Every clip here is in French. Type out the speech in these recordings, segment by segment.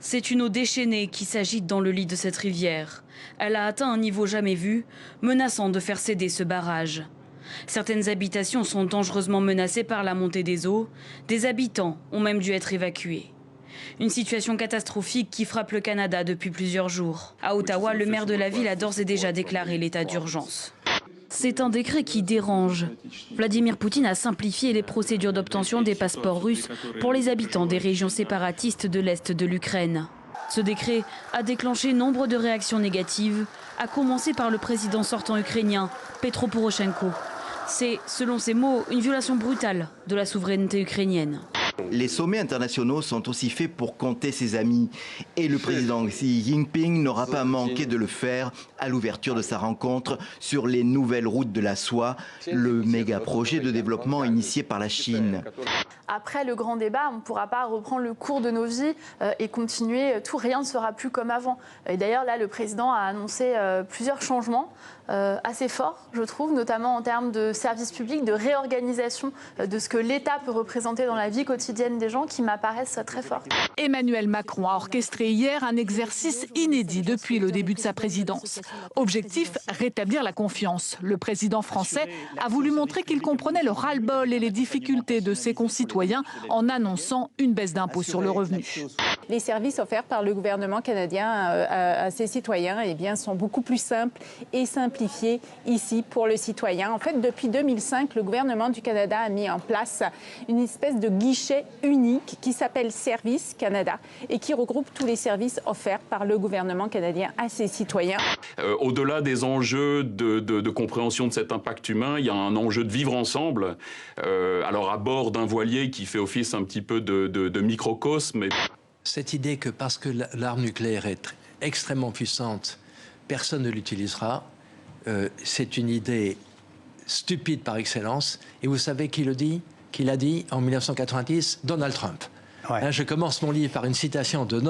C'est une eau déchaînée qui s'agite dans le lit de cette rivière. Elle a atteint un niveau jamais vu, menaçant de faire céder ce barrage. Certaines habitations sont dangereusement menacées par la montée des eaux. Des habitants ont même dû être évacués. Une situation catastrophique qui frappe le Canada depuis plusieurs jours. À Ottawa, le maire de la ville a d'ores et déjà déclaré l'état d'urgence. C'est un décret qui dérange. Vladimir Poutine a simplifié les procédures d'obtention des passeports russes pour les habitants des régions séparatistes de l'Est de l'Ukraine. Ce décret a déclenché nombre de réactions négatives, à commencer par le président sortant ukrainien, Petro Poroshenko. C'est, selon ses mots, une violation brutale de la souveraineté ukrainienne. Les sommets internationaux sont aussi faits pour compter ses amis. Et le président Xi Jinping n'aura pas manqué de le faire à l'ouverture de sa rencontre sur les nouvelles routes de la soie, le méga projet de développement initié par la Chine. Après le grand débat, on ne pourra pas reprendre le cours de nos vies et continuer. Tout, rien ne sera plus comme avant. Et d'ailleurs, là, le président a annoncé plusieurs changements assez forts, je trouve, notamment en termes de services publics, de réorganisation de ce que l'État peut représenter dans la vie quotidienne des gens, qui m'apparaissent très forts. Emmanuel Macron a orchestré hier un exercice inédit depuis le début de sa présidence. Objectif, rétablir la confiance. Le président français a voulu montrer qu'il comprenait le ras-le-bol et les difficultés de ses concitoyens en annonçant une baisse d'impôt sur le revenu. Les services offerts par le gouvernement canadien à ses citoyens sont beaucoup plus simples et simplifiés ici pour le citoyen. En fait, depuis 2005, le gouvernement du Canada a mis en place une espèce de guichet unique qui s'appelle Service Canada et qui regroupe tous les services offerts par le gouvernement canadien à ses citoyens. Au-delà des enjeux de compréhension de cet impact humain, il y a un enjeu de vivre ensemble. Alors à bord d'un voilier qui fait office un petit peu de microcosme. Cette idée que parce que l'arme nucléaire est extrêmement puissante, personne ne l'utilisera, c'est une idée stupide par excellence. Et vous savez qui le dit? Qui l'a dit en 1990? Donald Trump. Ouais. Je commence mon livre par une citation de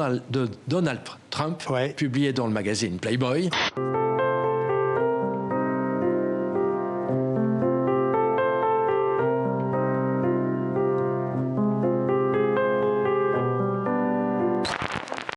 Donald Trump, publiée dans le magazine Playboy.